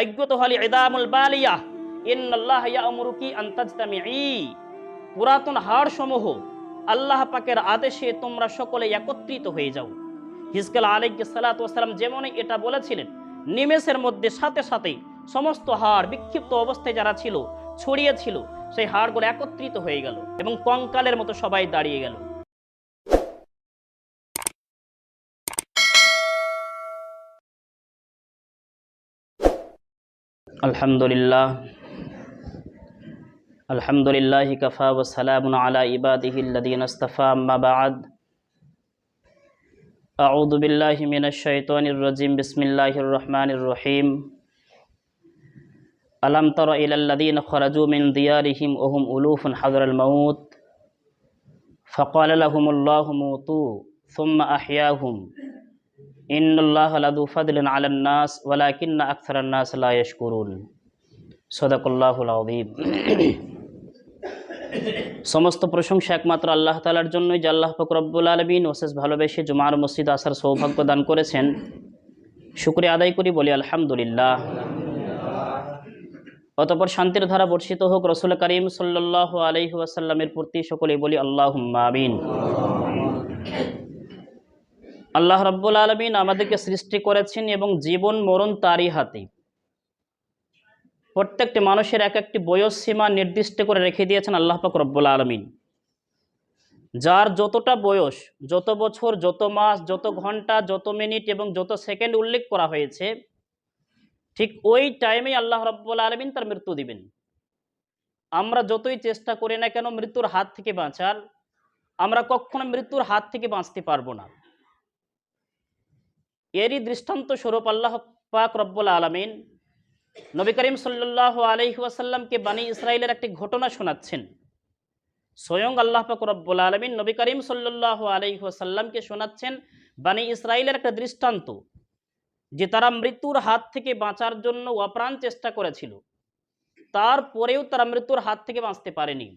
আইয়্যতুহা আল ইদামুল বালিয়া ইন্নাল্লাহা ইয়া'মুরুকি আন তাজতামিঈ। পুরাতন হাড় সমূহ, আল্লাহ পাকের আদেশে তোমরা সকলে একত্রিত হয়ে যাও। হিজকেল আলাইহিস সালাতু ওয়াস সালাম যেমন এটা বলেছিলেন, নিমেষের মধ্যে সাথে সাথে সমস্ত হাড় বিক্ষিপ্ত অবস্থায় যারা ছিল, ছড়িয়ে ছিল, সেই হাড়গুলো একত্রিত হয়ে গেল এবং কঙ্কালের মতো সবাই দাঁড়িয়ে গেল। আলহামদুলিল্লাহ, আলহামদুলিল্লাহি কাফা ওয়া সালামুন আলা ইবাদিহিল্লাযীনা ইসতাফা, আম্মা বা'দ। আউযু বিল্লাহি মিনাশ শাইতানির রাজীম। বিসমিল্লাহির রহমানির রহিম। আলাম তারা ইলাল্লাযীনা খারাজু মিন দিয়ারিহিম ওয়া হুম উলুফুন হাযরাল মাউত ফাকালা লাহুমুল্লাহু মুতু সুম্মা আহইয়াহুম ইন্নাল্লাহা লাযু ফাদলিন আলান নাস ওয়ালাকিন্না আকসারান নাস লা ইয়াশকুরুন। সাদাকাল্লাহুল আযীম। সমস্ত প্রশংসা একমাত্র আল্লাহ তাআলার জন্যই, যে আল্লাহ পাক রব্বুল আলামিন অশেষ ভালোবেসে জুমার মসজিদ আসার সৌভাগ্য দান করেছেন। শুকরিয়া আদায় করি, বলি আলহামদুলিল্লাহ। অতঃপর শান্তির ধারা বর্ষিত হোক রাসূল করিম সাল্লাল্লাহু আলাইহি ওয়াসাল্লামের প্রতি, সকলেই বলি আল্লাহুম্মা আমিন। আল্লাহ রাব্বুল আলামিন আমাদেরকে সৃষ্টি করেছেন এবং জীবন মরণ তারই হাতে। প্রত্যেকটি মানুষের এক একটি বয়স সীমা নির্দিষ্ট করে রেখে দিয়েছেন আল্লাহ পাক রব্বুল আলামিন। যার যতটা বয়স, যত বছর, যত মাস, যত ঘন্টা, যত মিনিট এবং যত সেকেন্ড উল্লেখ করা হয়েছে, ঠিক ওই টাইমেই আল্লাহ রাব্বুল আলামিন তার মৃত্যু দিবেন। আমরা যতই চেষ্টা করি না কেন মৃত্যুর হাত থেকে বাঁচার, আমরা কখনো মৃত্যুর হাত থেকে বাঁচতে পারবো না। এরই দৃষ্টান্ত স্বরূপ আল্লাহ পাক রব্বুল আলামিন নবী করিম সাল্লাল্লাহু আলাইহি ওয়াসাল্লামকে বানি ইসরাইলের একটি ঘটনা শোনাচ্ছেন। স্বয়ং আল্লাহ পাক রব্বুল আলামিন নবী করিম সাল্লাল্লাহু আলাইহি ওয়াসাল্লামকে শোনাচ্ছেন বানি ইসরাইলের একটা দৃষ্টান্ত, যে তারা মৃত্যুর হাত থেকে বাঁচার জন্য অপ্রাণ চেষ্টা করেছিল, তারপরেও তারা মৃত্যুর হাত থেকে বাঁচতে পারেনি।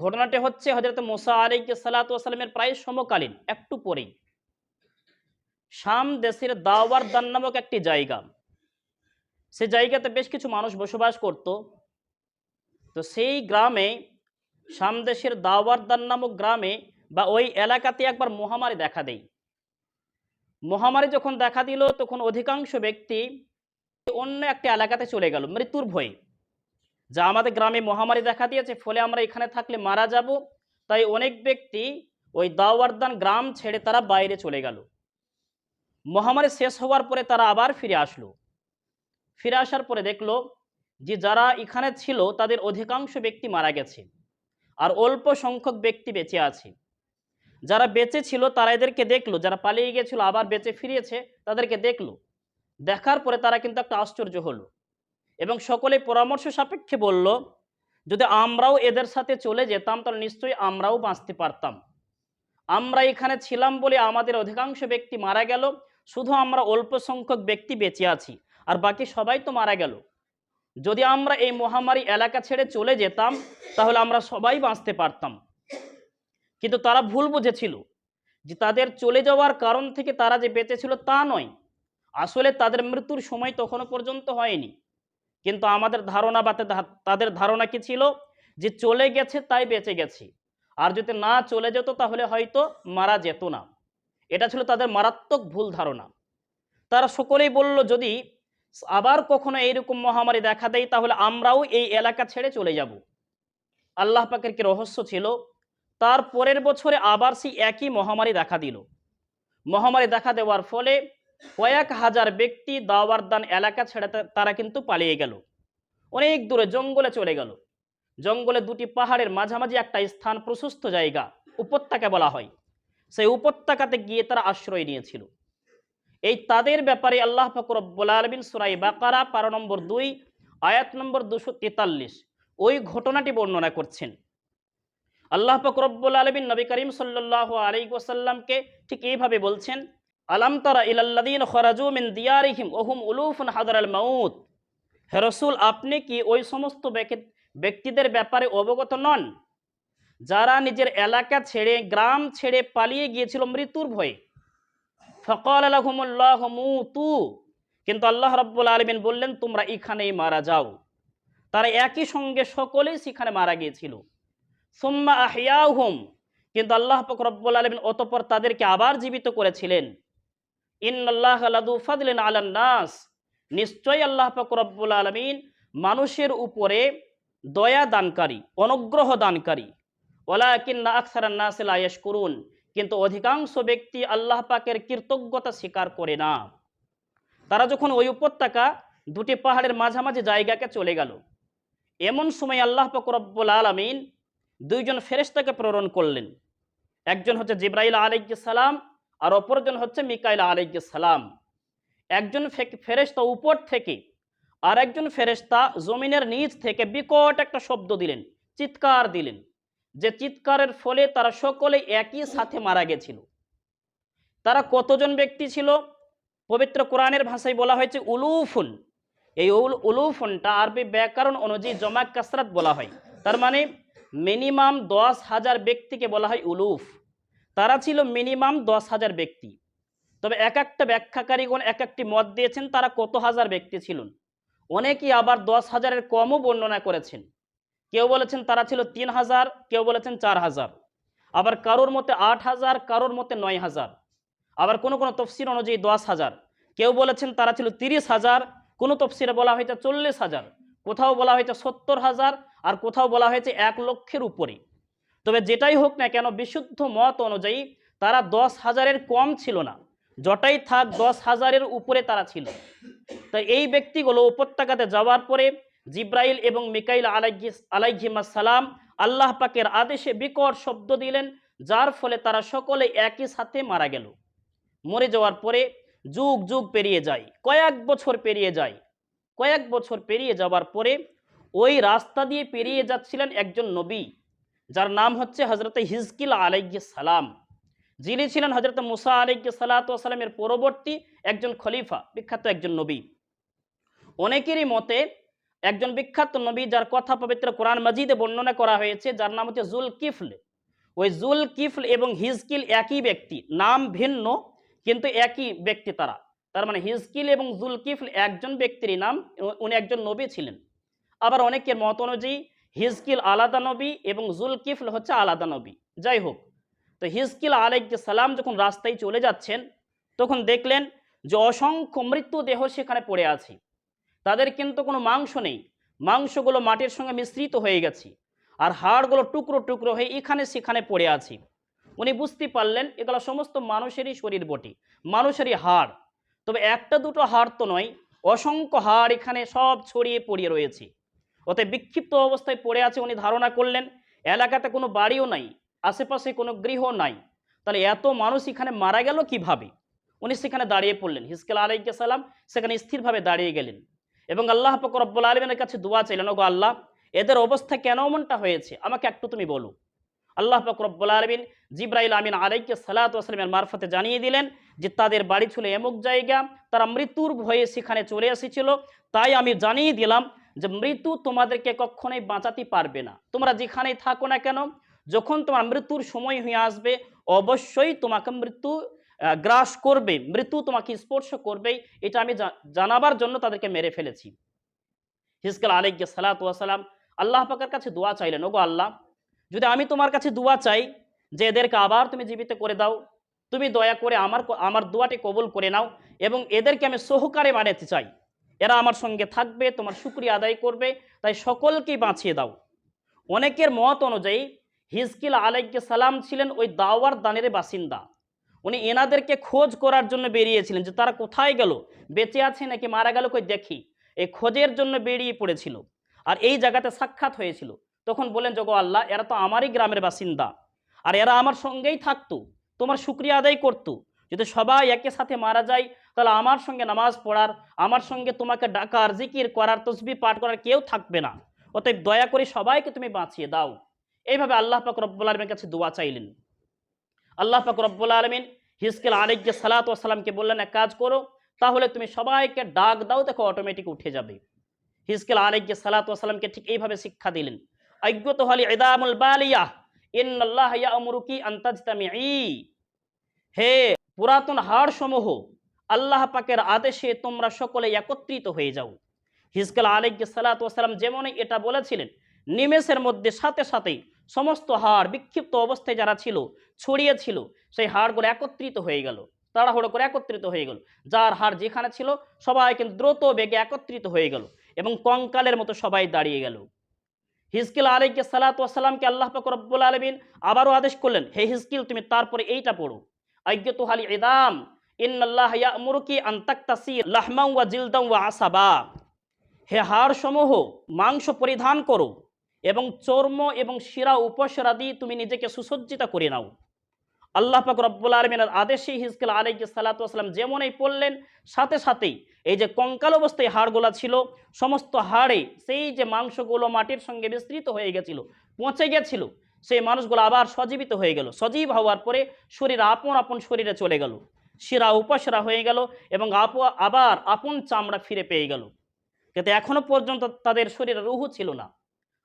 ঘটনাটি হচ্ছে হযরত মুসা আলাইহিস সালাতু ওয়াস সালামের প্রায় সমকালীন, একটু পরেই শাম দেশের দাওয়ারদান নামক একটি জায়গা। সে জায়গাতে বেশ কিছু মানুষ বসবাস করত। তো সেই গ্রামে, শাম দেশের দাওয়ারদান নামক গ্রামে বা ওই এলাকাতে একবার মহামারী দেখা দেয়। মহামারী যখন দেখা দিল, তখন অধিকাংশ ব্যক্তি অন্য একটি এলাকাতে চলে গেল মৃত্যুর ভয়ে, যা আমাদের গ্রামে মহামারী দেখা দিয়েছে, ফলে আমরা এখানে থাকলে মারা যাব। তাই অনেক ব্যক্তি ওই দাওয়ারদান গ্রাম ছেড়ে তারা বাইরে চলে গেল। মহামারী শেষ হওয়ার পরে তারা আবার ফিরে আসলো। ফিরে আসার পরে দেখলো যে যারা এখানে ছিল তাদের অধিকাংশ ব্যক্তি মারা গেছে, আর অল্প সংখ্যক ব্যক্তি বেঁচে আছে। যারা বেঁচে ছিল তারা এদেরকে দেখলো, যারা পালিয়ে গিয়েছিল আবার বেঁচে ফিরেছে তাদেরকে দেখলো। দেখার পরে তারা কিন্তু একটা আশ্চর্য হলো এবং সকলে পরামর্শ সাপেক্ষে বলল, যদি আমরাও এদের সাথে চলে যেতাম তাহলে নিশ্চয়ই আমরাও বাঁচতে পারতাম। আমরা এখানে ছিলাম বলে আমাদের অধিকাংশ ব্যক্তি মারা গেল, শুধু আমরা অল্প সংখ্যক ব্যক্তি বেঁচে আছি, আর বাকি সবাই তো মারা গেল। যদি আমরা এই মহামারী এলাকা ছেড়ে চলে যেতাম তাহলে আমরা সবাই বাঁচতে পারতাম। কিন্তু তারা ভুল বুঝেছিল যে তাদের চলে যাওয়ার কারণ থেকে তারা যে বেঁচে ছিল তা নয়, আসলে তাদের মৃত্যুর সময় তখনও পর্যন্ত হয়নি। কিন্তু আমাদের ধারণা বা তাদের ধারণা কি ছিল, যে চলে গেছে তাই বেঁচে গেছে, আর যদি না চলে যেত তাহলে হয়তো মারা যেত না। এটা ছিল তাদের মারাত্মক ভুল ধারণা। তারা সকলেই বলল, যদি আবার কখনো এইরকম মহামারী দেখা দেয় তাহলে আমরাও এই এলাকা ছেড়ে চলে যাব। আল্লাহ পাকের কি রহস্য ছিল, তার পরের বছরে আবার সেই একই মহামারী দেখা দিল। মহামারী দেখা দেওয়ার ফলে কয়েক হাজার ব্যক্তি দাওয়ারদান এলাকা ছেড়ে তারা কিন্তু পালিয়ে গেল, অনেক দূরে জঙ্গলে চলে গেল। জঙ্গলে দুটি পাহাড়ের মাঝামাঝি একটা স্থান, প্রশস্ত জায়গা, উপত্যকা বলা হয়, সেই উপত্যকাতে গিয়ে তারা আশ্রয় নিয়েছিল। এই তাদের ব্যাপারে আল্লাহ পাক রব্বুল আলামিন সূরা বাকারা পারা নম্বর 2 আয়াত নম্বর 243 ওই ঘটনাটি বর্ণনা করছেন। আল্লাহ পাক রব্বুল আলামিন নবী করিম সাল্লাল্লাহু আলাইহি ওয়াসাল্লামকে ঠিক এইভাবে বলছেন, আলাম তারা ইলাল্লাযীনা খারাজু মিন দিয়ারিহিম ওয়া হুম উলুফুন হাযরাল মাউত। হে রাসূল, আপনি কি ওই সমস্ত ব্যক্তিদের ব্যাপারে অবগত নন যারা নিজের এলাকা ছেড়ে, গ্রাম ছেড়ে পালিয়ে গিয়েছিল মৃত্যুর ভয়ে? ফাকালা লাহুমুল্লাহু মুতু, কিন্তু আল্লাহ রাব্বুল আলামিন বললেন তোমরা এখানেই মারা যাও। তারা একই সঙ্গে সকলেই সেখানে মারা গিয়েছিল। সুম্মা আহইয়াহুম, কিন্তু আল্লাহ পাক রব্বুল আলামিন অতঃপর তাদেরকে আবার জীবিত করেছিলেন। ইন্নাল্লাহা লাযু ফাদলিন আলান নাস, নিশ্চয়ই আল্লাহ পাক রব্বুল আলামিন মানুষের উপরে দয়া দানকারী, অনুগ্রহ দানকারী। ওয়ালাকিন্না আকসারান নাসি লা ইয়াশকুরুন, কিন্তু অধিকাংশ ব্যক্তি আল্লাহ পাকের কৃতজ্ঞতা স্বীকার করে না। তারা যখন ওই উপত্যকা দুটি পাহাড়ের মাঝামাঝি জায়গাকে চলে গেল, এমন সময় আল্লাহ পাক রব্বুল আলামিন দুইজন ফেরেশতাকে প্রেরণ করলেন। একজন হচ্ছে জিবরাইল আলাইহিস সালাম, আর অপরজন হচ্ছে মিকাইল আলাইহিস সালাম। একজন ফেরেশতা উপর থেকে আর একজন ফেরেশতা জমিনের নিচ থেকে বিকট একটা শব্দ দিলেন, চিৎকার দিলেন, যে চিৎকারের ফলে তারা সকলে একই সাথে মারা গেছিল। তারা কতজন ব্যক্তি ছিল? পবিত্র কোরআনের ভাষায় বলা হয়েছে উলুফুন। এই উলুফুনটা আরবি ব্যাকরণ অনুযায়ী জমা কাসরাত বলা হয়, তার মানে মিনিমাম 10,000 ব্যক্তিকে বলা হয় উলুফ। তারা ছিল মিনিমাম 10,000 ব্যক্তি। তবে এক একটা ব্যাখ্যাকারীগণ এক একটি মত দিয়েছেন তারা কত হাজার ব্যক্তি ছিলেন। অনেকেই আবার 10,000-এর কমও বর্ণনা করেছেন। কেউ বলেছেন তারা ছিল 3,000, কেউ বলেছেন 4,000, আবার কারোর মতে 8,000, কারোর মতে 9,000, আবার কোনো কোনো তফসির অনুযায়ী 10,000। কেউ বলেছেন তারা ছিল 30,000, কোনো তফসিরে বলা হয়েছে 40,000, কোথাও বলা হয়েছে 70,000, আর কোথাও বলা হয়েছে 1,00,000-এর উপরে। তবে যেটাই হোক না কেন, বিশুদ্ধ মত অনুযায়ী তারা 10,000-এর কম ছিল না, যটাই থাক 10,000-এর উপরে তারা ছিল। তাই এই ব্যক্তিগুলো উপত্যকাতে যাওয়ার পরে জিব্রাইল এবং মিকাইল আলাইহিস সালাম আল্লাহ পাকের আদেশে বিকট শব্দ দিলেন, যার ফলে তারা সকলে একই সাথে মারা গেল। মরে যাওয়ার পরে যুগ যুগ পেরিয়ে যায়, কয়েক বছর পেরিয়ে যায়। কয়েক বছর পেরিয়ে যাওয়ার পরে ওই রাস্তা দিয়ে পেরিয়ে যাচ্ছিলেন একজন নবী, যার নাম হচ্ছে হযরত হিজকিল আলাইহিস সালাম, যিনি ছিলেন হযরত মুসা আলাইহিস সালামের পরবর্তী একজন খলিফা, বিখ্যাত একজন নবী। অনেকেরই মতে একজন বিখ্যাত নবী যার কথা পবিত্র কোরআন মাজিদে বর্ণনা করা হয়েছে, যার নাম হচ্ছে জুলকিফল। ওই জুলকিফল এবং হিজকিল একই ব্যক্তি, নাম ভিন্ন কিন্তু একই ব্যক্তি তারা। তার মানে হিজকিল এবং জুলকিফল একজন ব্যক্তিরই নাম, উনি একজন নবী ছিলেন। আবার অনেকের মত অনুযায়ী হিজকিল আলাদা নবী এবং জুলকিফল হচ্ছে আলাদা নবী। যাই হোক, তো হিজকিল আলাইহিস সালাম যখন রাস্তায় চলে যাচ্ছেন তখন দেখলেন যে অসংখ্য মৃত্যুদেহ সেখানে পড়ে আছে। তাদের কিন্তু কোনো মাংস নেই, মাংসগুলো মাটির সঙ্গে মিশ্রিত হয়ে গেছে, আর হাড়গুলো টুকরো টুকরো হয়ে এখানে সেখানে পড়ে আছে। উনি বুঝতে পারলেন এগুলো সমস্ত মানুষেরই শরীর বটে, মানুষেরই হাড়। তবে একটা দুটো হাড় তো নয়, অসংখ্য হাড় এখানে সব ছড়িয়ে পড়িয়ে রয়েছে। অতএব বিক্ষিপ্ত অবস্থায় পড়ে আছে। উনি ধারণা করলেন এলাকাতে কোনো বাড়িও নাই, আশেপাশে কোনো গৃহ নাই, তাহলে এত মানুষ এখানে মারা গেল কিভাবে? উনি সেখানে দাঁড়িয়ে পড়লেন। হিজকিল আলাইহিস সালাম সেখানে স্থিরভাবে দাঁড়িয়ে গেলেন এবং আল্লাহ পাক রব্বুল আলামিনের কাছে দোয়া চাইলেন, ওগো আল্লাহ, এদের অবস্থা কেন এমনটা হয়েছে আমাকে একটু তুমি বলো। আল্লাহ পাক রব্বুল আলামিন জিবরাইল আমিন আলাইহিস সালাতু ওয়াস সালামের মারফতে জানিয়ে দিলেন যে তাদের বাড়ি ছিল এমক জায়গা, তারা মৃত্যুর ভয়ে সেখানে চলে এসেছিল। তাই আমি জানিয়ে দিলাম যে মৃত্যু তোমাদেরকে কখনোই বাঁচাতে পারবে না। তোমরা যেখানেই থাকো না কেন, যখন তোমার মৃত্যুর সময় হয়ে আসবে অবশ্যই তোমাকে মৃত্যু গ্রাস করবে, মৃত্যু তোমাকে স্পর্শ করবেই। এটা আমি জানাবার জন্য তাদেরকে মেরে ফেলেছি। হিজকিল আলাইহিস সালাতু ওয়াস সালাম আল্লাহ পাকের কাছে দোয়া চাইলেন, ওগো আল্লাহ, যদি আমি তোমার কাছে দোয়া চাই যে এদেরকে আবার তুমি জীবিত করে দাও, তুমি দয়া করে আমার দোয়াটি কবুল করে নাও এবং এদেরকে আমি সহকারে বানাতে চাই, এরা আমার সঙ্গে থাকবে, তোমার শুকরিয়া আদায় করবে, তাই সকলকেই বাঁচিয়ে দাও। অনেকের মত অনুযায়ী হিজকিল আলাইহিস সালাম ছিলেন ওই দাওয়ার দানের বাসিন্দা। উনি এনাদেরকে খোঁজ করার জন্য বেরিয়েছিলেন যে তারা কোথায় গেল, বেঁচে আছে নাকি মারা গেল কই দেখি, এই খোঁজের জন্য বেরিয়ে পড়েছিল। আর এই জায়গাতে সাক্ষাৎ হয়েছিল। তখন বলেন, জগো আল্লাহ, এরা তো আমারই গ্রামের বাসিন্দা, আর এরা আমার সঙ্গেই থাকতো, তোমার শুকরিয়া আদায় করতো। যদি সবাই একের সাথে মারা যায় তাহলে আমার সঙ্গে নামাজ পড়ার, আমার সঙ্গে তোমাকে ডাকার, জিকির করার, তসবিহ পাঠ করার কেউ থাকবে না। অতএব দয়া করে সবাইকে তুমি বাঁচিয়ে দাও। এইভাবে আল্লাহ পাক রব্বুল আলামিনের কাছে দোয়া চাইলেন। আল্লাহ পাক রব্বুল আলামিন হিজকিল আলাইহিস সালাতু ওয়াস সালামকে বললেন, এক কাজ করো, তাহলে তুমি সবাইকে ডাক দাও, দেখো অটোমেটিক উঠে যাবে। হিজকিল আলাইহিস সালাতু ওয়াস সালামকে ঠিক এইভাবে শিক্ষা দিলেন, আইয়াতু হালি ইদামুল বালিয়াহ ইন্নাল্লাহা ইয়া'মুরুকি আন তাজতামিঈ। হে পুরাতন হাড় সমূহ, আল্লাহ পাকের আদেশে তোমরা সকলে একত্রিত হয়ে যাও। হিজকেল আলাইহিস সালাতু ওয়াস সালাম যেমনই এটা বলেছিলেন, নিমেষের মধ্যে সাথে সাথেই সমস্ত হাড় বিক্ষিপ্ত অবস্থায় যারা ছিল, ছড়িয়ে ছিল, সেই হাড়গুলো একত্রিত হয়ে গেল, তাড়াহুড়ো করে একত্রিত হয়ে গেল। যার হাড় যেখানে ছিল সবাই কিন্তু দ্রুত বেগে একত্রিত হয়ে গেল এবং কঙ্কালের মতো সবাই দাঁড়িয়ে গেল। হিজকিল আলাইহিস সালাতু ওয়াস সালামকে আল্লাহ পাক রব্বুল আলামিন আবারও আদেশ করলেন, হে হিজকিল, তুমি তারপরে এইটা পড়ো, আইয়াতুহাল ইদাম ইন্নাল্লাহা ইয়া'মুরুকি আন তাকতাসি লাহমান ওয়া জিলদান ওয়া আসাবা। হে হাড় সমূহ, মাংস পরিধান করো এবং চর্ম এবং শিরা উপশিরা দিয়ে তুমি নিজেকে সুসজ্জিত করে নাও। আল্লাহ পাক রব্বুল আলামিনের আদেশে হিজকিল আলাইহিস সালাতু ওয়াস সালাম যেমনই পড়লেন, সাথে সাথেই এই যে কঙ্কাল অবস্থায় হাড়গুলা ছিল, সমস্ত হাড়ে সেই যে মাংসগুলো মাটির সঙ্গে মিশ্রিত হয়ে গেছিল, পচে গেছিল, সেই মানুষগুলো আবার সজীবিত হয়ে গেল। সজীব হওয়ার পরে শরীর আপন আপন শরীরে চলে গেল, শিরা উপশিরা হয়ে গেল এবং আবার আপন চামড়া ফিরে পেয়ে গেল। কিন্তু এখনো পর্যন্ত তাদের শরীরে রূহ ছিল না।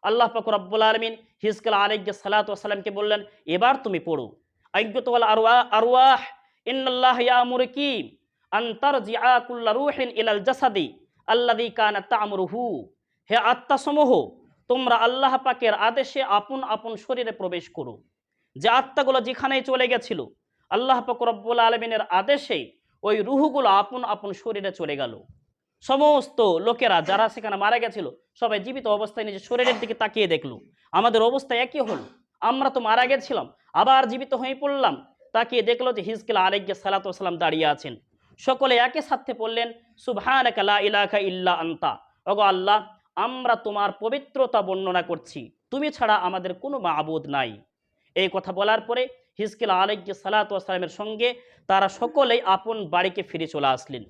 আল্লাহ পাক রব্বুল আলামিন হিজকিল আলাইহিস সালাতু ওয়াস সালামকে বললেন, এবার তুমি পড়ো, আইয়াতুল আরওয়াহ ইন্নাল্লাহা ইয়া'মুরুকি আন তারজিআ কুল্লা রূহিন ইলাল জাসাদি আল্লাযী কানাত তা'মুরুহু। হে আত্মাসমূহ, তোমরা আল্লাহ পাকের আদেশে আপন আপন শরীরে প্রবেশ করো। যে আত্মাগুলো যেখানেই চলে গেছিল, আল্লাহ পাক রব্বুল আলামিনের আদেশে ওই রূহগুলো আপন আপন শরীরে চলে গেল। সমস্ত লোকেরা যারা সেখানে মারা গেছিল সবাই জীবিত অবস্থায় নিজের শরীরের দিকে তাকিয়ে দেখলো, আমাদের অবস্থা একই হলো, আমরা তো মারা গেছিলাম, আবার জীবিত হয়ে পড়লাম। তাকিয়ে দেখলো যে হিজকিল আলাইহিস সালাতু ওয়াস সালাম দাঁড়িয়ে আছেন। সকলে একই সাথে বললেন, সুবহানাকা লা ইলাহা ইল্লা আনতা। ওগো আল্লাহ, আমরা তোমার পবিত্রতা বর্ণনা করছি, তুমি ছাড়া আমাদের কোনো মাবুদ নাই। এই কথা বলার পরে হিজকিল আলাইহিস সালাতু ওয়াস সালামের সঙ্গে তারা সকলেই আপন বাড়িকে ফিরে চলে আসলেন।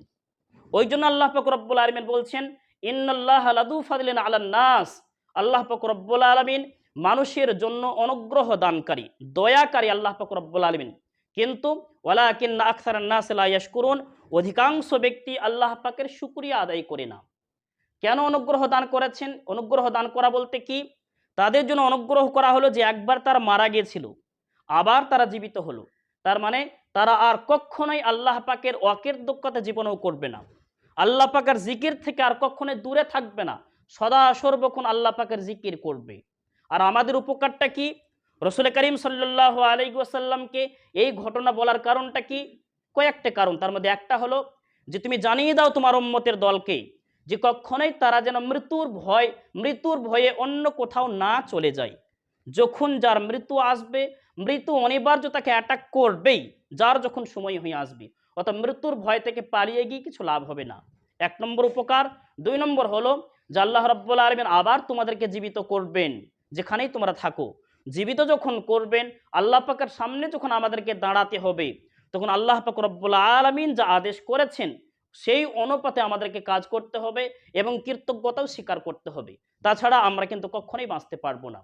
ওই জন্য আল্লাহ পাক রব্বুল আলামিন বলছেন, ইন্নাল্লাহা লাযু ফাদলিন আলান নাস। আল্লাহ পাক রব্বুল আলামিন মানুষের জন্য অনুগ্রহ দানকারী, দয়াকারী আল্লাহ পাক রব্বুল আলামিন। কিন্তু ওয়ালাকিন্না আকসারান নাস লা ইয়াশকুরুন, অধিকাংশ ব্যক্তি আল্লাহ পাকের শুকরিয়া আদায় করে না। কেন অনুগ্রহ দান করেছেন? অনুগ্রহ দান করা বলতে কি? তাদের জন্য অনুগ্রহ করা হলো যে একবার তারা মারা গিয়েছিল, আবার তারা জীবিত হলো। তার মানে তারা আর কখনোই আল্লাহ পাকের অকৃতজ্ঞতা জীবনেও করবে না, আল্লাহ পাকের জিকির থেকে আর কখনোই দূরে থাকবে না, সদা সর্বক্ষণ আল্লাহ পাকের জিকির করবে। আর আমাদের উপকারটা কি? রসুল করিম সাল্লাল্লাহু আলাইহি ওয়াসাল্লামকে এই ঘটনা বলার কারণটা কি? কয়েকটা কারণ। তার মধ্যে একটা হলো যে তুমি জানিয়ে দাও তোমার উম্মতের দলকে যে কখনোই তারা যেন মৃত্যুর ভয়ে অন্য কোথাও না চলে যায়। যখন যার মৃত্যু আসবে, মৃত্যু অনিবার্য তাকে অ্যাটাক করবেই, যার যখন সময় হয়ে আসবে। অর্থাৎ মৃত্যুর ভয় থেকে পালিয়ে গিয়ে কিছু লাভ হবে না। 1 নম্বর উপকার। 2 নম্বর হলো যে আল্লাহ রাব্বুল আলামিন আবার তোমাদেরকে জীবিত করবেন, যেখানেই তোমরা থাকো। জীবিত যখন করবেন, আল্লাহ পাকের সামনে যখন আমাদেরকে দাঁড়াতে হবে, তখন আল্লাহ পাক রব্বুল আলামিন যা আদেশ করেছেন সেই অনুপাতে আমাদেরকে কাজ করতে হবে এবং কৃতজ্ঞতাও স্বীকার করতে হবে। তাছাড়া আমরা কিন্তু কখনোই বাঁচতে পারবো না।